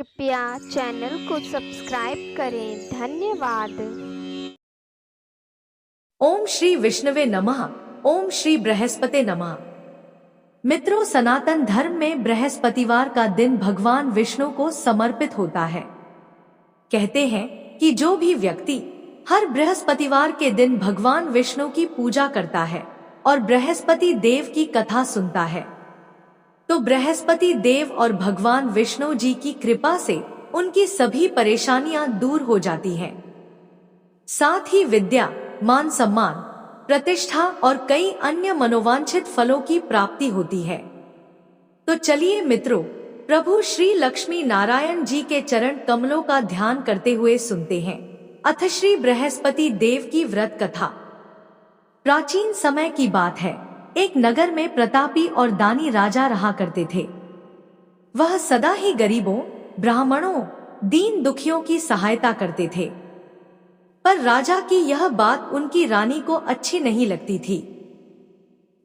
कृपया चैनल को सब्सक्राइब करें। धन्यवाद। ओम श्री विष्णुवे नमः। ओम श्री बृहस्पते नमः। मित्रों, सनातन धर्म में बृहस्पतिवार का दिन भगवान विष्णु को समर्पित होता है। कहते हैं कि जो भी व्यक्ति हर बृहस्पतिवार के दिन भगवान विष्णु की पूजा करता है और बृहस्पति देव की कथा सुनता है, तो बृहस्पति देव और भगवान विष्णु जी की कृपा से उनकी सभी परेशानियां दूर हो जाती हैं। साथ ही विद्या, मान सम्मान, प्रतिष्ठा और कई अन्य मनोवांछित फलों की प्राप्ति होती है। तो चलिए मित्रों, प्रभु श्री लक्ष्मी नारायण जी के चरण कमलों का ध्यान करते हुए सुनते हैं अथ श्री बृहस्पति देव की व्रत कथा। प्राचीन समय की बात है। एक नगर में प्रतापी और दानी राजा रहा करते थे। वह सदा ही गरीबों, ब्राह्मणों, दीन दुखियों की सहायता करते थे। पर राजा की यह बात उनकी रानी को अच्छी नहीं लगती थी।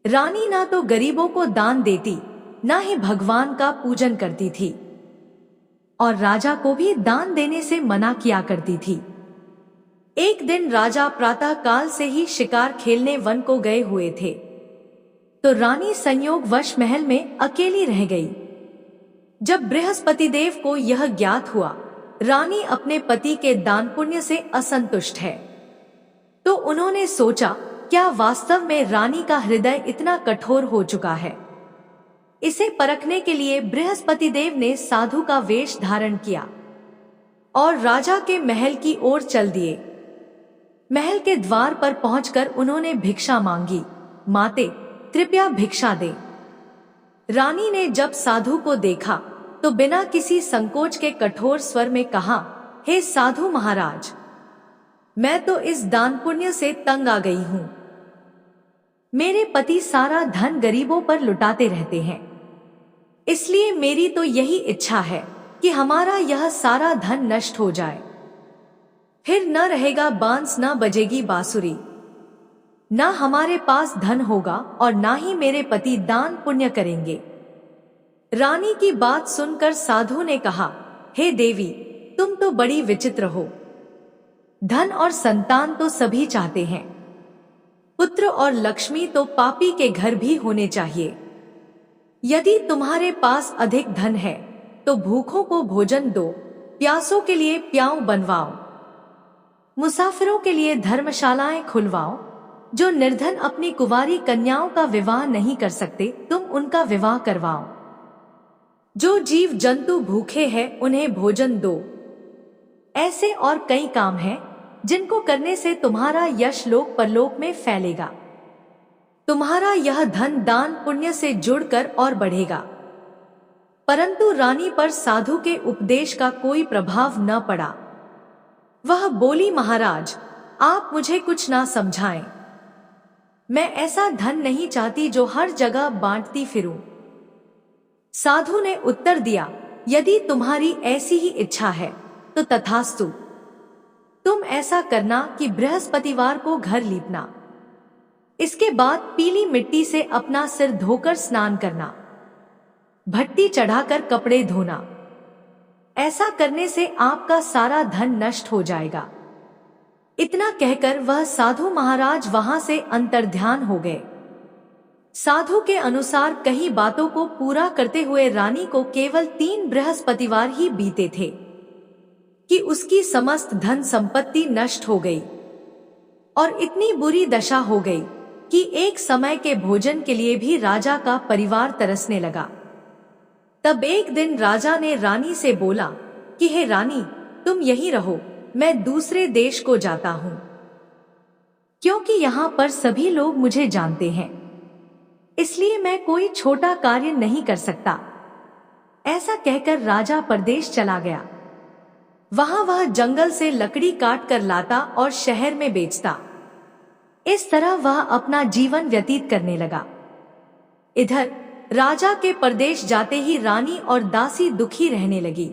रानी ना तो गरीबों को दान देती, ना ही भगवान का पूजन करती थी, और राजा को भी दान देने से मना किया करती थी। एक दिन राजा प्रातः काल से ही शिकार खेलने वन को गए हुए थे, तो रानी संयोगवश महल में अकेली रह गई। जब बृहस्पति देव को यह ज्ञात हुआ रानी अपने पति के दान पुण्य से असंतुष्ट है, तो उन्होंने सोचा, क्या वास्तव में रानी का हृदय इतना कठोर हो चुका है? इसे परखने के लिए बृहस्पति देव ने साधु का वेश धारण किया और राजा के महल की ओर चल दिए। महल के द्वार पर पहुंचकर उन्होंने भिक्षा मांगी, माते कृपया भिक्षा दे। रानी ने जब साधु को देखा तो बिना किसी संकोच के कठोर स्वर में कहा, हे साधु महाराज, मैं तो इस दान पुण्य से तंग आ गई हूं। मेरे पति सारा धन गरीबों पर लुटाते रहते हैं, इसलिए मेरी तो यही इच्छा है कि हमारा यह सारा धन नष्ट हो जाए। फिर न रहेगा बांस, न बजेगी बांसुरी, ना हमारे पास धन होगा और ना ही मेरे पति दान पुण्य करेंगे। रानी की बात सुनकर साधु ने कहा, हे देवी, तुम तो बड़ी विचित्र हो। धन और संतान तो सभी चाहते हैं, पुत्र और लक्ष्मी तो पापी के घर भी होने चाहिए। यदि तुम्हारे पास अधिक धन है तो भूखों को भोजन दो, प्यासों के लिए प्याऊ बनवाओ, मुसाफिरों के लिए धर्मशालाएं खुलवाओ। जो निर्धन अपनी कुंवारी कन्याओं का विवाह नहीं कर सकते, तुम उनका विवाह करवाओ। जो जीव जंतु भूखे हैं उन्हें भोजन दो। ऐसे और कई काम हैं जिनको करने से तुम्हारा यश लोक परलोक में फैलेगा। तुम्हारा यह धन दान पुण्य से जुड़कर और बढ़ेगा। परंतु रानी पर साधु के उपदेश का कोई प्रभाव न पड़ा। वह बोली, महाराज, आप मुझे कुछ ना समझाएं। मैं ऐसा धन नहीं चाहती जो हर जगह बांटती फिरूं। साधु ने उत्तर दिया, यदि तुम्हारी ऐसी ही इच्छा है तो तथास्तु। तुम ऐसा करना कि बृहस्पतिवार को घर लीपना, इसके बाद पीली मिट्टी से अपना सिर धोकर स्नान करना, भट्टी चढ़ाकर कपड़े धोना। ऐसा करने से आपका सारा धन नष्ट हो जाएगा। इतना कहकर वह साधु महाराज वहां से अंतर्ध्यान हो गए। साधु के अनुसार कई बातों को पूरा करते हुए रानी को केवल 3 बृहस्पतिवार ही बीते थे कि उसकी समस्त धन संपत्ति नष्ट हो गई और इतनी बुरी दशा हो गई कि एक समय के भोजन के लिए भी राजा का परिवार तरसने लगा। तब एक दिन राजा ने रानी से बोला कि हे रानी, तुम यहीं रहो, मैं दूसरे देश को जाता हूं, क्योंकि यहाँ पर सभी लोग मुझे जानते हैं, इसलिए मैं कोई छोटा कार्य नहीं कर सकता। ऐसा कहकर राजा परदेश चला गया। वहां वह जंगल से लकड़ी काट कर लाता और शहर में बेचता। इस तरह वह अपना जीवन व्यतीत करने लगा। इधर राजा के परदेश जाते ही रानी और दासी दुखी रहने लगी।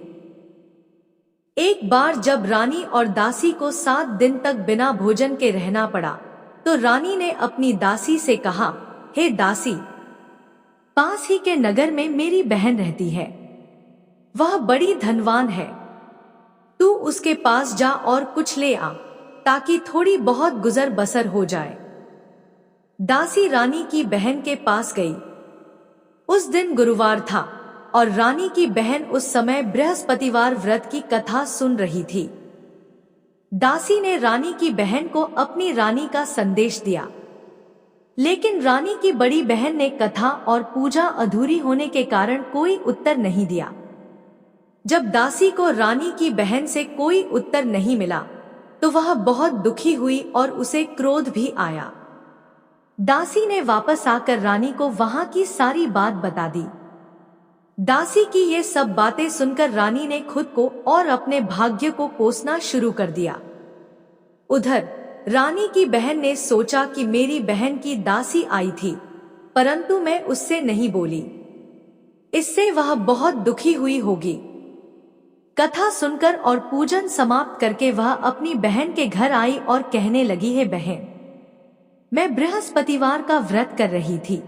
एक बार जब रानी और दासी को 7 दिन तक बिना भोजन के रहना पड़ा, तो रानी ने अपनी दासी से कहा, हे दासी, पास ही के नगर में मेरी बहन रहती है, वह बड़ी धनवान है। तू उसके पास जा और कुछ ले आ, ताकि थोड़ी बहुत गुजर बसर हो जाए। दासी रानी की बहन के पास गई। उस दिन गुरुवार था और रानी की बहन उस समय बृहस्पतिवार व्रत की कथा सुन रही थी। दासी ने रानी की बहन को अपनी रानी का संदेश दिया, लेकिन रानी की बड़ी बहन ने कथा और पूजा अधूरी होने के कारण कोई उत्तर नहीं दिया। जब दासी को रानी की बहन से कोई उत्तर नहीं मिला तो वह बहुत दुखी हुई और उसे क्रोध भी आया। दासी ने वापस आकर रानी को वहां की सारी बात बता दी। दासी की ये सब बातें सुनकर रानी ने खुद को और अपने भाग्य को कोसना शुरू कर दिया। उधर रानी की बहन ने सोचा कि मेरी बहन की दासी आई थी, परंतु मैं उससे नहीं बोली, इससे वह बहुत दुखी हुई होगी। कथा सुनकर और पूजन समाप्त करके वह अपनी बहन के घर आई और कहने लगी, है बहन, मैं बृहस्पतिवार का व्रत कर रही थी।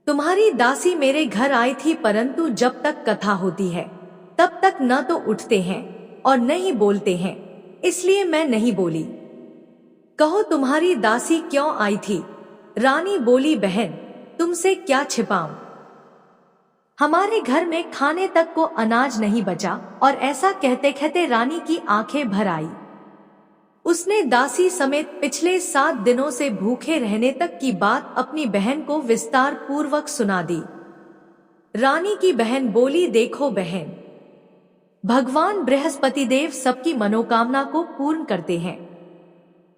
तुम्हारी दासी मेरे घर आई थी, परंतु जब तक कथा होती है तब तक न तो उठते हैं और न ही बोलते हैं, इसलिए मैं नहीं बोली। कहो तुम्हारी दासी क्यों आई थी? रानी बोली, बहन तुमसे क्या छिपाऊं, हमारे घर में खाने तक को अनाज नहीं बचा। और ऐसा कहते कहते रानी की आंखें भर आई। उसने दासी समेत पिछले 7 दिनों से भूखे रहने तक की बात अपनी बहन को विस्तार पूर्वक सुना दी। रानी की बहन बोली, देखो बहन, भगवान बृहस्पति देव सबकी मनोकामना को पूर्ण करते हैं।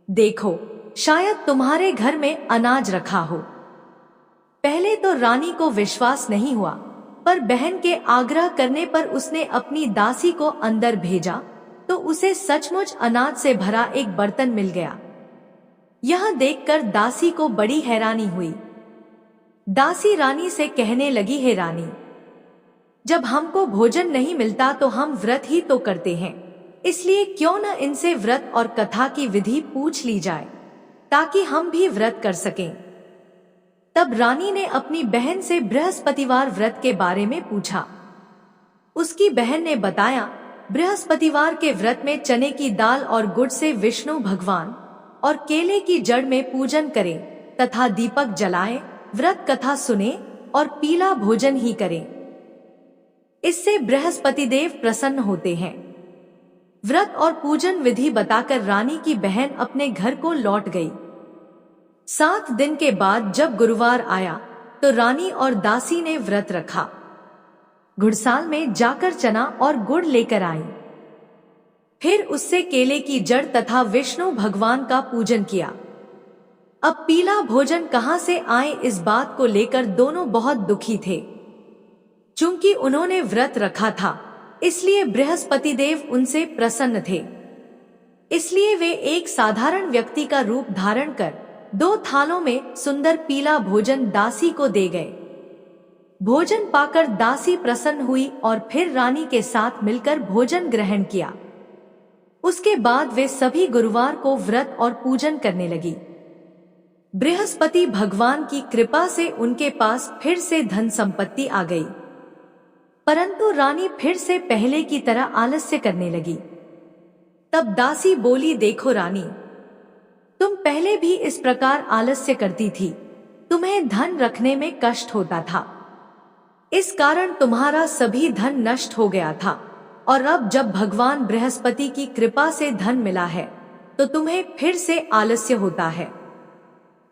देखो, शायद तुम्हारे घर में अनाज रखा हो। पहले तो रानी को विश्वास नहीं हुआ, पर बहन के आग्रह करने पर उसने अपनी दासी को अंदर भेजा तो उसे सचमुच अनाज से भरा एक बर्तन मिल गया। यह देखकर दासी को बड़ी हैरानी हुई। दासी रानी से कहने लगी, है रानी, जब हमको भोजन नहीं मिलता तो हम व्रत ही तो करते हैं, इसलिए क्यों न इनसे व्रत और कथा की विधि पूछ ली जाए, ताकि हम भी व्रत कर सकें। तब रानी ने अपनी बहन से बृहस्पतिवार व्रत के बारे में पूछा। उसकी बहन ने बताया, बृहस्पतिवार के व्रत में चने की दाल और गुड़ से विष्णु भगवान और केले की जड़ में पूजन करें तथा दीपक जलाएं, व्रत कथा सुने और पीला भोजन ही करें। इससे बृहस्पति देव प्रसन्न होते हैं। व्रत और पूजन विधि बताकर रानी की बहन अपने घर को लौट गई। 7 दिन के बाद जब गुरुवार आया तो रानी और दासी ने व्रत रखा। घुड़साल में जाकर चना और गुड़ लेकर आई। फिर उससे केले की जड़ तथा विष्णु भगवान का पूजन किया। अब पीला भोजन कहां से आए, इस बात को लेकर दोनों बहुत दुखी थे। चूंकि उन्होंने व्रत रखा था, इसलिए बृहस्पति देव उनसे प्रसन्न थे। इसलिए वे एक साधारण व्यक्ति का रूप धारण कर 2 थालों में सुंदर पीला भोजन दासी को दे गए। भोजन पाकर दासी प्रसन्न हुई और फिर रानी के साथ मिलकर भोजन ग्रहण किया। उसके बाद वे सभी गुरुवार को व्रत और पूजन करने लगी। बृहस्पति भगवान की कृपा से उनके पास फिर से धन संपत्ति आ गई, परंतु रानी फिर से पहले की तरह आलस्य करने लगी। तब दासी बोली, देखो रानी, तुम पहले भी इस प्रकार आलस्य करती थी, तुम्हें धन रखने में कष्ट होता था, इस कारण तुम्हारा सभी धन नष्ट हो गया था। और अब जब भगवान बृहस्पति की कृपा से धन मिला है तो तुम्हें फिर से आलस्य होता है।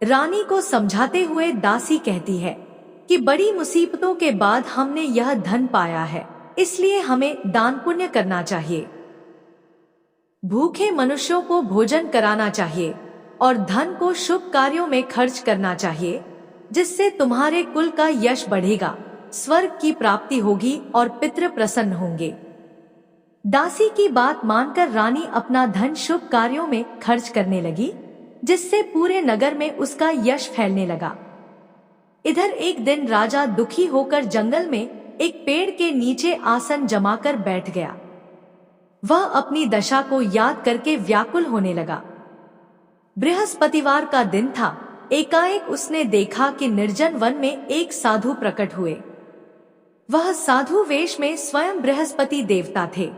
रानी को समझाते हुए दासी कहती है कि बड़ी मुसीबतों के बाद हमने यह धन पाया है, इसलिए हमें दान पुण्य करना चाहिए। भूखे मनुष्यों को भोजन कराना चाहिए और धन को शुभ कार्यों में खर्च करना चाहिए, जिससे तुम्हारे कुल का यश बढ़ेगा, स्वर्ग की प्राप्ति होगी और पितृ प्रसन्न होंगे। दासी की बात मानकर रानी अपना धन शुभ कार्यों में खर्च करने लगी, जिससे पूरे नगर में उसका यश फैलने लगा। इधर एक दिन राजा दुखी होकर जंगल में एक पेड़ के नीचे आसन जमाकर बैठ गया। वह अपनी दशा को याद करके व्याकुल होने लगा। बृहस्पतिवार का दिन था। एकाएक उसने देखा कि निर्जन वन में एक साधु प्रकट हुए। वह साधु वेश में स्वयं बृहस्पति देवता थे।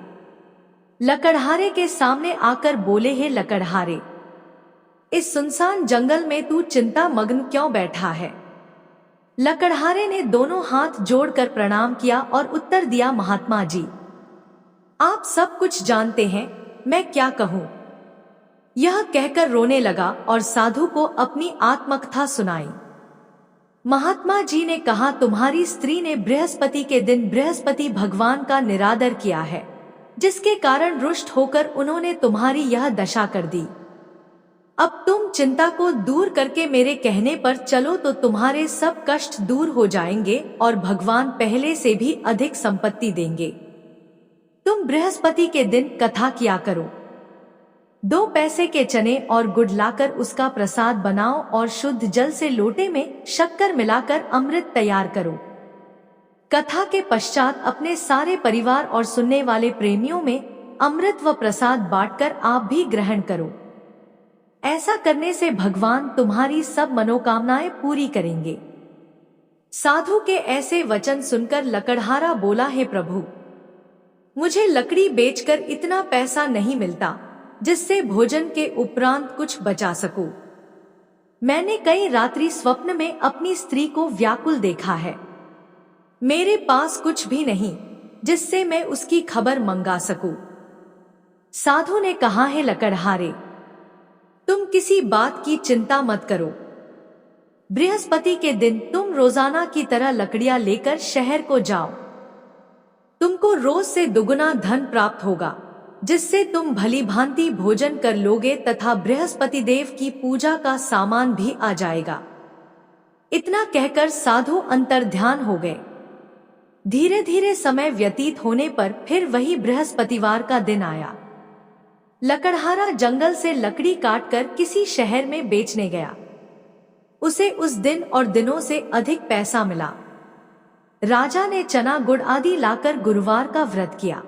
लकड़हारे के सामने आकर बोले, हे लकड़हारे, इस सुनसान जंगल में तू चिंता मग्न क्यों बैठा है? लकड़हारे ने दोनों हाथ जोड़कर प्रणाम किया और उत्तर दिया, महात्मा जी, आप सब कुछ जानते हैं, मैं क्या कहूँ। यह कहकर रोने लगा और साधु को अपनी आत्मकथा सुनाई। महात्मा जी ने कहा, तुम्हारी स्त्री ने बृहस्पति के दिन बृहस्पति भगवान का निरादर किया है, जिसके कारण रुष्ट होकर उन्होंने तुम्हारी यह दशा कर दी। अब तुम चिंता को दूर करके मेरे कहने पर चलो तो तुम्हारे सब कष्ट दूर हो जाएंगे और भगवान पहले से भी अधिक संपत्ति देंगे। तुम बृहस्पति के दिन कथा किया करो। 2 पैसे के चने और गुड़ लाकर उसका प्रसाद बनाओ और शुद्ध जल से लोटे में शक्कर मिलाकर अमृत तैयार करो। कथा के पश्चात अपने सारे परिवार और सुनने वाले प्रेमियों में अमृत व प्रसाद बांटकर आप भी ग्रहण करो। ऐसा करने से भगवान तुम्हारी सब मनोकामनाएं पूरी करेंगे। साधु के ऐसे वचन सुनकर लकड़हारा बोला, हे प्रभु, मुझे लकड़ी बेचकर इतना पैसा नहीं मिलता जिससे भोजन के उपरांत कुछ बचा सकूं। मैंने कई रात्रि स्वप्न में अपनी स्त्री को व्याकुल देखा है। मेरे पास कुछ भी नहीं जिससे मैं उसकी खबर मंगा सकूं। साधु ने कहा, है लकड़हारे, तुम किसी बात की चिंता मत करो। बृहस्पति के दिन तुम रोजाना की तरह लकड़ियां लेकर शहर को जाओ। तुमको रोज से दुगुना धन प्राप्त होगा, जिससे तुम भली भांति भोजन कर लोगे तथा बृहस्पति देव की पूजा का सामान भी आ जाएगा। इतना कहकर साधु अंतर्ध्यान हो गए। धीरे धीरे समय व्यतीत होने पर फिर वही बृहस्पतिवार का दिन आया। लकड़हारा जंगल से लकड़ी काटकर किसी शहर में बेचने गया। उसे उस दिन और दिनों से अधिक पैसा मिला। राजा ने चना गुड़ आदि लाकर गुरुवार का व्रत किया।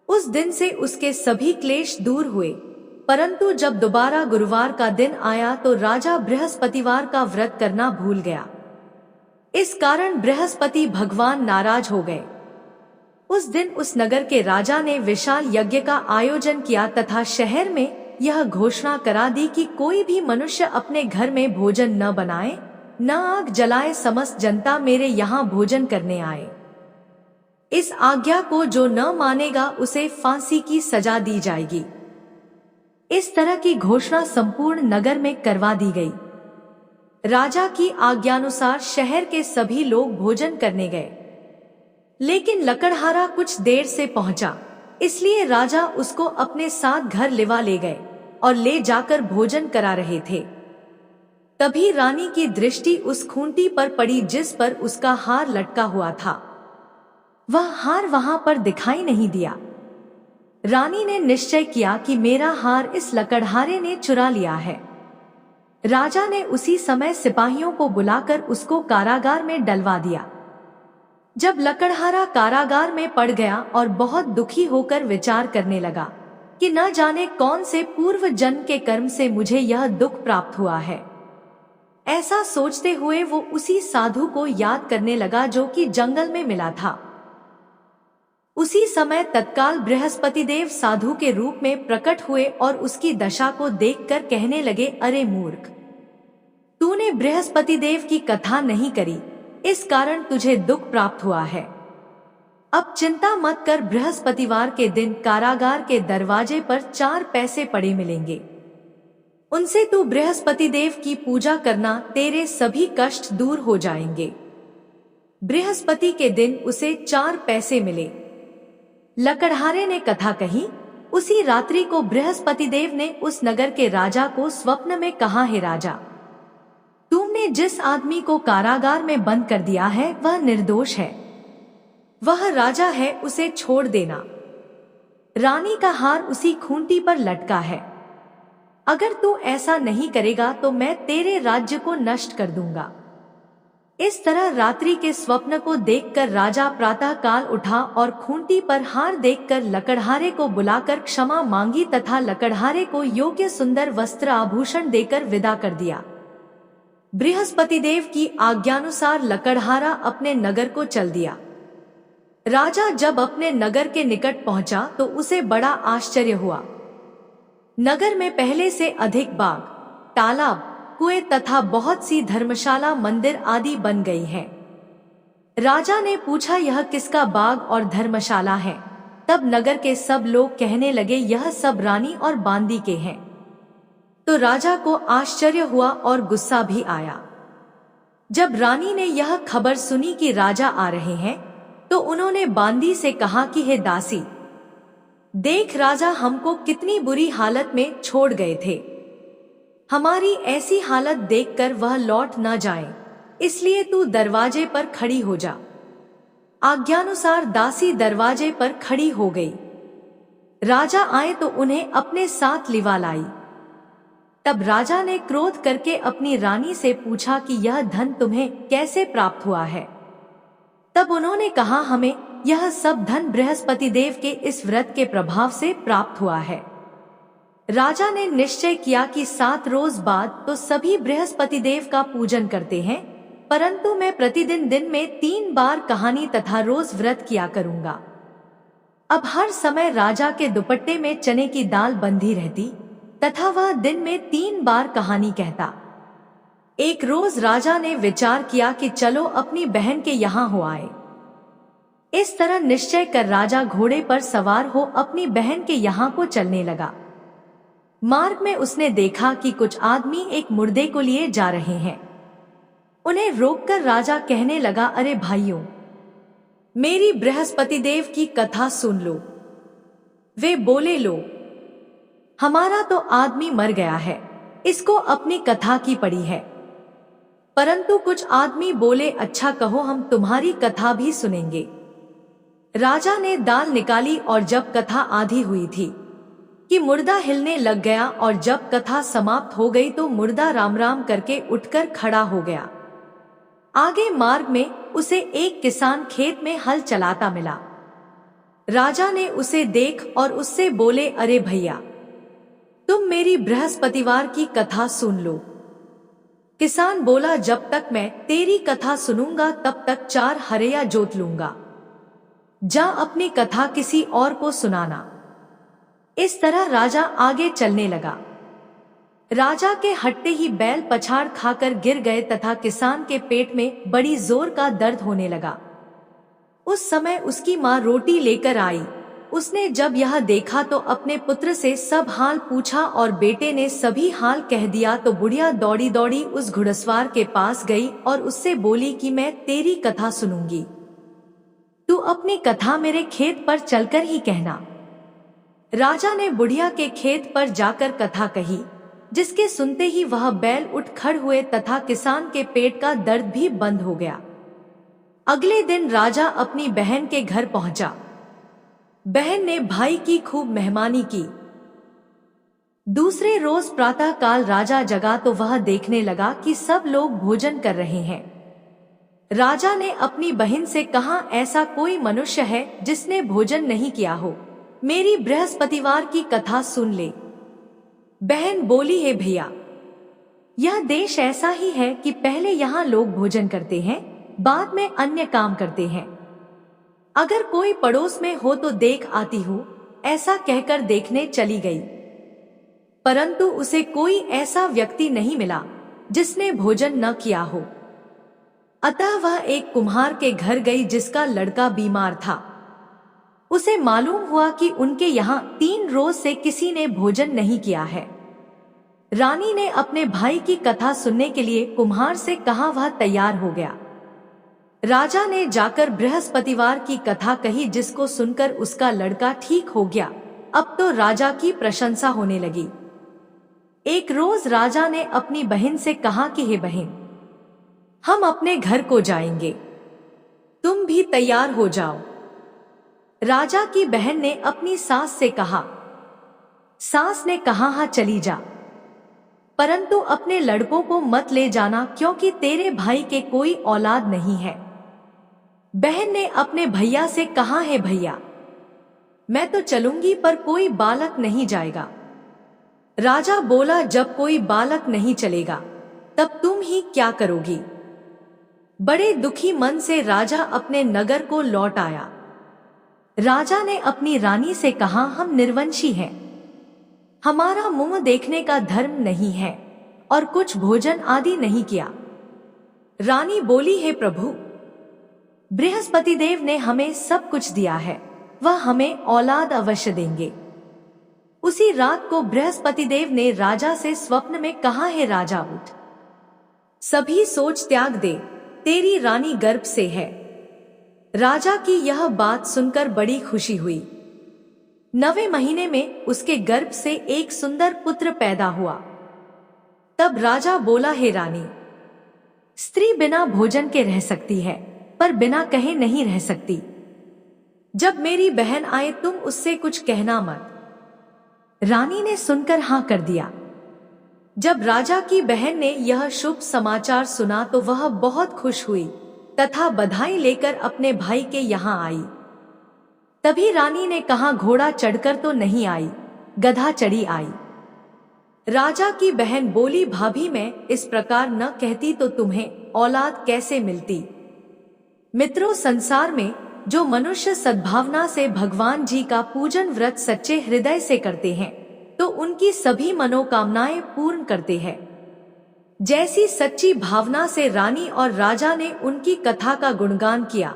उस दिन से उसके सभी क्लेश दूर हुए, परंतु जब दोबारा गुरुवार का दिन आया तो राजा बृहस्पतिवार का व्रत करना भूल गया। इस कारण बृहस्पति भगवान नाराज हो गए। उस दिन उस नगर के राजा ने विशाल यज्ञ का आयोजन किया तथा शहर में यह घोषणा करा दी कि कोई भी मनुष्य अपने घर में भोजन न बनाए, न आग जलाए, समस्त जनता मेरे यहाँ भोजन करने आए। इस आज्ञा को जो न मानेगा उसे फांसी की सजा दी जाएगी। इस तरह की घोषणा संपूर्ण नगर में करवा दी गई। राजा की आज्ञानुसार शहर के सभी लोग भोजन करने गए, लेकिन लकड़हारा कुछ देर से पहुंचा, इसलिए राजा उसको अपने साथ घर लिवा ले गए और ले जाकर भोजन करा रहे थे। तभी रानी की दृष्टि उस खूंटी पर पड़ी जिस पर उसका हार लटका हुआ था। वह हार वहां पर दिखाई नहीं दिया। रानी ने निश्चय किया कि मेरा हार इस लकड़हारे ने चुरा लिया है। राजा ने उसी समय सिपाहियों को बुलाकर उसको कारागार में डलवा दिया। जब लकड़हारा कारागार में पड़ गया और बहुत दुखी होकर विचार करने लगा कि न जाने कौन से पूर्व जन्म के कर्म से मुझे यह दुख प्राप्त हुआ है, ऐसा सोचते हुए वो उसी साधु को याद करने लगा जो कि जंगल में मिला था। उसी समय तत्काल बृहस्पति देव साधु के रूप में प्रकट हुए और उसकी दशा को देखकर कहने लगे, अरे मूर्ख, तूने बृहस्पति देव की कथा नहीं करी, इस कारण तुझे दुख प्राप्त हुआ है। अब चिंता मत कर, बृहस्पतिवार के दिन कारागार के दरवाजे पर 4 पैसे पड़े मिलेंगे। उनसे तू बृहस्पति देव की पूजा करना, तेरे सभी कष्ट दूर हो जाएंगे। बृहस्पति के दिन उसे 4 पैसे मिले। लकड़हारे ने कथा कही। उसी रात्रि को बृहस्पति देव ने उस नगर के राजा को स्वप्न में कहा, हे राजा, तुमने जिस आदमी को कारागार में बंद कर दिया है वह निर्दोष है। वह राजा है, उसे छोड़ देना। रानी का हार उसी खूंटी पर लटका है। अगर तू ऐसा नहीं करेगा तो मैं तेरे राज्य को नष्ट कर दूंगा। इस तरह रात्रि के स्वप्न को देखकर राजा प्रातः काल उठा और खूंटी पर हार देखकर लकड़हारे को बुलाकर क्षमा मांगी तथा लकड़हारे को योग्य सुंदर वस्त्र आभूषण देकर विदा कर दिया। बृहस्पति देव की आज्ञानुसार लकड़हारा अपने नगर को चल दिया। राजा जब अपने नगर के निकट पहुंचा तो उसे बड़ा आश्चर्य हुआ। नगर में पहले से अधिक बाग, तालाब, कुएं तथा बहुत सी धर्मशाला, मंदिर आदि बन गई हैं। राजा ने पूछा, यह किसका बाग और धर्मशाला है? तब नगर के सब लोग कहने लगे, यह सब रानी और बांदी के हैं। तो राजा को आश्चर्य हुआ और गुस्सा भी आया। जब रानी ने यह खबर सुनी कि राजा आ रहे हैं, तो उन्होंने बांदी से कहा कि हे दासी, देख राजा हमको कितनी बुरी हालत में छोड़ गए थे। हमारी ऐसी हालत देखकर वह लौट न जाए, इसलिए तू दरवाजे पर खड़ी हो जा। आज्ञानुसार दासी दरवाजे पर खड़ी हो गई। राजा आए तो उन्हें अपने साथ लिवा लाई। तब राजा ने क्रोध करके अपनी रानी से पूछा कि यह धन तुम्हें कैसे प्राप्त हुआ है? तब उन्होंने कहा, हमें यह सब धन बृहस्पति देव के इस व्रत के प्रभाव से प्राप्त हुआ है। राजा ने निश्चय किया कि 7 रोज बाद तो सभी बृहस्पति देव का पूजन करते हैं, परंतु मैं प्रतिदिन दिन में 3 बार कहानी तथा रोज व्रत किया करूंगा। अब हर समय राजा के दुपट्टे में चने की दाल बंधी रहती तथा वह दिन में 3 बार कहानी कहता। एक रोज राजा ने विचार किया कि चलो अपनी बहन के यहाँ हो आए। इस तरह निश्चय कर राजा घोड़े पर सवार हो अपनी बहन के यहाँ को चलने लगा। मार्ग में उसने देखा कि कुछ आदमी एक मुर्दे को लिए जा रहे हैं। उन्हें रोककर राजा कहने लगा, अरे भाइयों, मेरी बृहस्पति देव की कथा सुन लो। वे बोले, लो, हमारा तो आदमी मर गया है, इसको अपनी कथा की पड़ी है। परंतु कुछ आदमी बोले, अच्छा कहो, हम तुम्हारी कथा भी सुनेंगे। राजा ने दाल निकाली और जब कथा आधी हुई थी कि मुर्दा हिलने लग गया, और जब कथा समाप्त हो गई तो मुर्दा राम राम करके उठकर खड़ा हो गया। आगे मार्ग में उसे एक किसान खेत में हल चलाता मिला। राजा ने उसे देख और उससे बोले, अरे भैया, तुम मेरी बृहस्पतिवार की कथा सुन लो। किसान बोला, जब तक मैं तेरी कथा सुनूंगा तब तक 4 हरया जोत लूंगा। जा अपनी कथा किसी और को सुनाना। इस तरह राजा आगे चलने लगा। राजा के हटते ही बैल पछाड़ खाकर गिर गए तथा किसान के पेट में बड़ी जोर का दर्द होने लगा। उस समय उसकी माँ रोटी लेकर आई। उसने जब यह देखा तो अपने पुत्र से सब हाल पूछा और बेटे ने सभी हाल कह दिया। तो बुढ़िया दौड़ी दौड़ी उस घुड़सवार के पास गई और उससे बोली कि मैं तेरी कथा सुनूंगी, तू अपनी कथा मेरे खेत पर चलकर ही कहना। राजा ने बुढ़िया के खेत पर जाकर कथा कही, जिसके सुनते ही वह बैल उठ खड़ हुए तथा किसान के पेट का दर्द भी बंद हो गया। अगले दिन राजा अपनी बहन के घर पहुंचा। बहन ने भाई की खूब मेहमानी की। दूसरे रोज प्रातः काल राजा जगा तो वह देखने लगा कि सब लोग भोजन कर रहे हैं। राजा ने अपनी बहन से कहा, ऐसा कोई मनुष्य है जिसने भोजन नहीं किया हो, मेरी बृहस्पतिवार की कथा सुन ले। बहन बोली, है भैया, यह देश ऐसा ही है कि पहले यहाँ लोग भोजन करते हैं, बाद में अन्य काम करते हैं। अगर कोई पड़ोस में हो तो देख आती हूँ, ऐसा कहकर देखने चली गई, परंतु उसे कोई ऐसा व्यक्ति नहीं मिला जिसने भोजन न किया हो। अतः वह एक कुम्हार के घर गई जिसका लड़का बीमार था। उसे मालूम हुआ कि उनके यहाँ 3 रोज से किसी ने भोजन नहीं किया है। रानी ने अपने भाई की कथा सुनने के लिए कुम्हार से कहा, वह तैयार हो गया। राजा ने जाकर बृहस्पतिवार की कथा कही, जिसको सुनकर उसका लड़का ठीक हो गया। अब तो राजा की प्रशंसा होने लगी। एक रोज राजा ने अपनी बहन से कहा कि हे बहन, हम अपने घर को जाएंगे, तुम भी तैयार हो जाओ। राजा की बहन ने अपनी सास से कहा। सास ने कहा, हाँ चली जा, परंतु अपने लड़कों को मत ले जाना, क्योंकि तेरे भाई के कोई औलाद नहीं है। बहन ने अपने भैया से कहा, है भैया, मैं तो चलूंगी पर कोई बालक नहीं जाएगा। राजा बोला, जब कोई बालक नहीं चलेगा तब तुम ही क्या करोगी। बड़े दुखी मन से राजा अपने नगर को लौट आया। राजा ने अपनी रानी से कहा, हम निर्वंशी हैं, हमारा मुंह देखने का धर्म नहीं है और कुछ भोजन आदि नहीं किया। रानी बोली, हे प्रभु, बृहस्पति देव ने हमें सब कुछ दिया है, वह हमें औलाद अवश्य देंगे। उसी रात को बृहस्पति देव ने राजा से स्वप्न में कहा, हे राजा, उठ, सभी सोच त्याग दे, तेरी रानी गर्भ से है। राजा की यह बात सुनकर बड़ी खुशी हुई। 9वें महीने में उसके गर्भ से एक सुंदर पुत्र पैदा हुआ। तब राजा बोला, हे रानी, स्त्री बिना भोजन के रह सकती है, पर बिना कहे नहीं रह सकती। जब मेरी बहन आए तुम उससे कुछ कहना मत। रानी ने सुनकर हाँ कर दिया। जब राजा की बहन ने यह शुभ समाचार सुना तो वह बहुत खुश हुई तथा बधाई लेकर अपने भाई के यहाँ आई। तभी रानी ने कहा, घोड़ा चढ़कर तो नहीं आई, गधा चढ़ी आई। राजा की बहन बोली, भाभी, मैं इस प्रकार न कहती तो तुम्हें औलाद कैसे मिलती। मित्रों, संसार में जो मनुष्य सद्भावना से भगवान जी का पूजन व्रत सच्चे हृदय से करते हैं तो उनकी सभी मनोकामनाएं पूर्ण करते हैं। जैसी सच्ची भावना से रानी और राजा ने उनकी कथा का गुणगान किया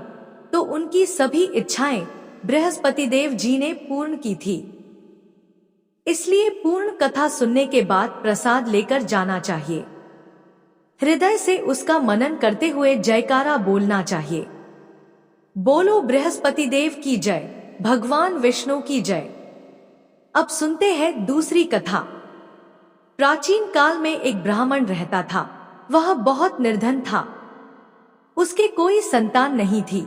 तो उनकी सभी इच्छाएं बृहस्पति देव जी ने पूर्ण की थी। इसलिए पूर्ण कथा सुनने के बाद प्रसाद लेकर जाना चाहिए। हृदय से उसका मनन करते हुए जयकारा बोलना चाहिए। बोलो बृहस्पति देव की जय, भगवान विष्णु की जय। अब सुनते हैं दूसरी कथा। प्राचीन काल में एक ब्राह्मण रहता था। वह बहुत निर्धन था। उसके कोई संतान नहीं थी।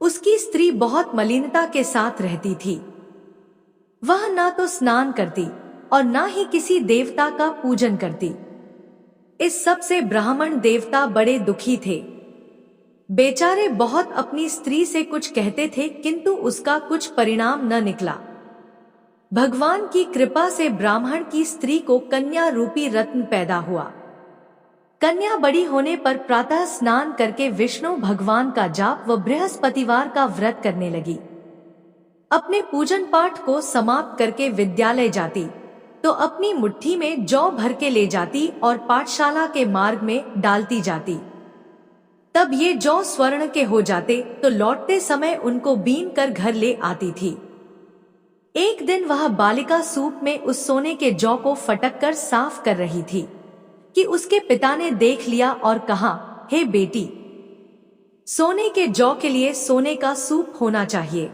उसकी स्त्री बहुत मलिनता के साथ रहती थी। वह ना तो स्नान करती और ना ही किसी देवता का पूजन करती। इस सब से ब्राह्मण देवता बड़े दुखी थे। बेचारे बहुत अपनी स्त्री से कुछ कहते थे किंतु उसका कुछ परिणाम न निकला। भगवान की कृपा से ब्राह्मण की स्त्री को कन्या रूपी रत्न पैदा हुआ। कन्या बड़ी होने पर प्रातः स्नान करके विष्णु भगवान का जाप व बृहस्पतिवार का व्रत करने लगी। अपने पूजन पाठ को समाप्त करके विद्यालय जाती तो अपनी मुट्ठी में जौ भर के ले जाती और पाठशाला के मार्ग में डालती जाती। तब ये जौ स्वर्ण के हो जाते तो लौटते समय उनको बीन कर घर ले आती थी। एक दिन वह बालिका सूप में उस सोने के जौ को फटक कर साफ कर रही थी कि उसके पिता ने देख लिया और कहा, हे बेटी, सोने के जौ के लिए सोने का सूप होना चाहिए।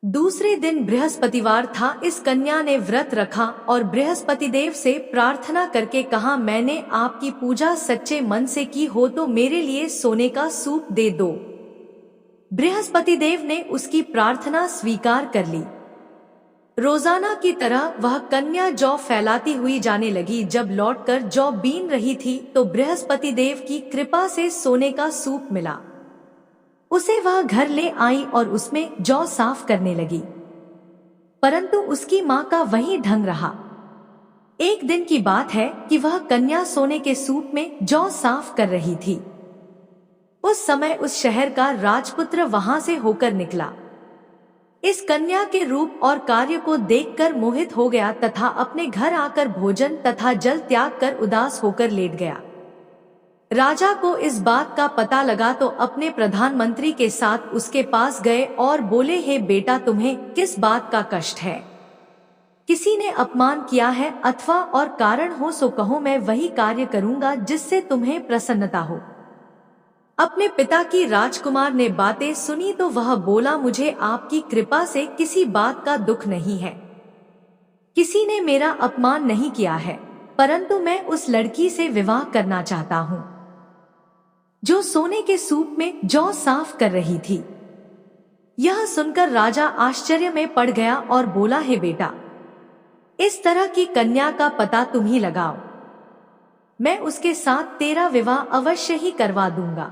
दूसरे दिन बृहस्पतिवार था। इस कन्या ने व्रत रखा और बृहस्पति देव से प्रार्थना करके कहा, मैंने आपकी पूजा सच्चे मन से की हो तो मेरे लिए सोने का सूप दे दो। बृहस्पति देव ने उसकी प्रार्थना स्वीकार कर ली। रोजाना की तरह वह कन्या जौ फैलाती हुई जाने लगी। जब लौटकर जौ बीन रही थी तो बृहस्पति देव की कृपा से सोने का सूप मिला। उसे वह घर ले आई और उसमें जौ साफ करने लगी, परंतु उसकी माँ का वही ढंग रहा। एक दिन की बात है कि वह कन्या सोने के सूप में जौ साफ कर रही थी। उस समय उस शहर का राजपुत्र वहां से होकर निकला। इस कन्या के रूप और कार्य को देखकर मोहित हो गया तथा अपने घर आकर भोजन तथा जल त्याग कर उदास होकर लेट गया। राजा को इस बात का पता लगा तो अपने प्रधानमंत्री के साथ उसके पास गए और बोले, हे बेटा, तुम्हें किस बात का कष्ट है? किसी ने अपमान किया है अथवा और कारण हो सो कहो, मैं वही कार्य करूंगा जिससे तुम्हें प्रसन्नता हो। अपने पिता की राजकुमार ने बातें सुनी तो वह बोला, मुझे आपकी कृपा से किसी बात का दुख नहीं है। किसी ने मेरा अपमान नहीं किया है, परंतु मैं उस लड़की से विवाह करना चाहता हूँ जो सोने के सूप में जौ साफ कर रही थी। यह सुनकर राजा आश्चर्य में पड़ गया और बोला, हे बेटा, इस तरह की कन्या का पता तुम ही लगाओ, मैं उसके साथ तेरा विवाह अवश्य ही करवा दूंगा।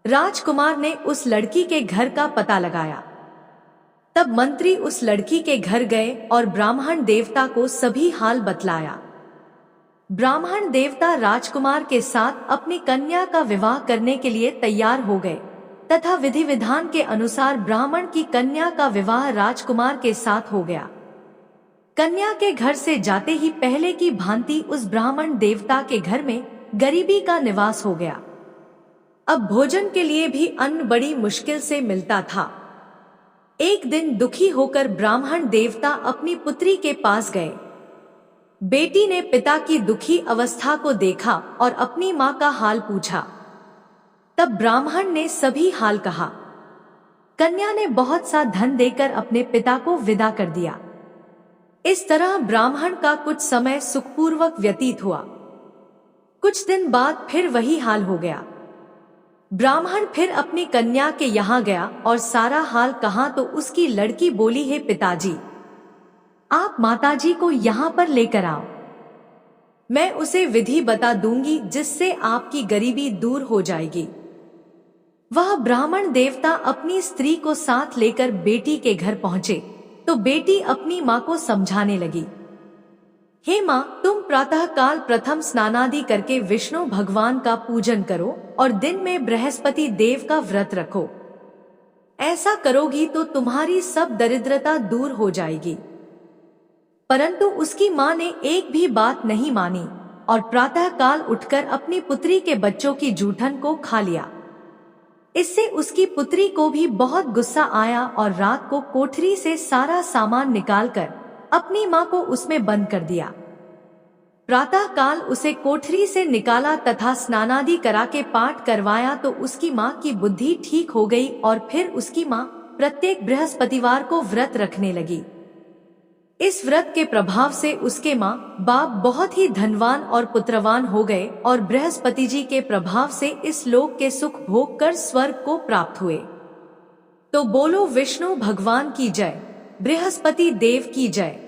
राजकुमार ने उस लड़की के घर का पता लगाया। तब मंत्री उस लड़की के घर गए और ब्राह्मण देवता को सभी हाल बतलाया। ब्राह्मण देवता राजकुमार के साथ अपनी कन्या का विवाह करने के लिए तैयार हो गए तथा विधि विधान के अनुसार ब्राह्मण की कन्या का विवाह राजकुमार के साथ हो गया। कन्या के घर से जाते ही पहले की भांति उस ब्राह्मण देवता के घर में गरीबी का निवास हो गया। अब भोजन के लिए भी अन्न बड़ी मुश्किल से मिलता था। एक दिन दुखी होकर ब्राह्मण देवता अपनी पुत्री के पास गए। बेटी ने पिता की दुखी अवस्था को देखा और अपनी मां का हाल पूछा। तब ब्राह्मण ने सभी हाल कहा। कन्या ने बहुत सा धन देकर अपने पिता को विदा कर दिया। इस तरह ब्राह्मण का कुछ समय सुखपूर्वक व्यतीत हुआ। कुछ दिन बाद फिर वही हाल हो गया। ब्राह्मण फिर अपनी कन्या के यहाँ गया और सारा हाल कहा तो उसकी लड़की बोली, हे पिताजी, आप माताजी को यहाँ पर लेकर आओ। मैं उसे विधि बता दूंगी जिससे आपकी गरीबी दूर हो जाएगी। वह ब्राह्मण देवता अपनी स्त्री को साथ लेकर बेटी के घर पहुंचे तो बेटी अपनी मां को समझाने लगी, हे मां, तुम प्रातः काल प्रथम स्नानादि करके विष्णु भगवान का पूजन करो और दिन में बृहस्पति देव का व्रत रखो। ऐसा करोगी तो तुम्हारी सब दरिद्रता दूर हो जाएगी। परंतु उसकी मां ने एक भी बात नहीं मानी और प्रातः काल उठकर अपनी पुत्री के बच्चों की जूठन को खा लिया। इससे उसकी पुत्री को भी बहुत गुस्सा आया और रात को कोठरी से सारा सामान निकालकर अपनी मां को उसमें बंद कर दिया। प्रातः काल उसे कोठरी से निकाला तथा स्नानादि करा के पाठ करवाया तो उसकी मां की बुद्धि ठीक हो गई और फिर उसकी मां प्रत्येक बृहस्पतिवार को व्रत रखने लगी। इस व्रत के प्रभाव से उसके मां बाप बहुत ही धनवान और पुत्रवान हो गए और बृहस्पति जी के प्रभाव से इस लोक के सुख भोग कर स्वर्ग को प्राप्त हुए। तो बोलो विष्णु भगवान की जय, बृहस्पति देव की जय।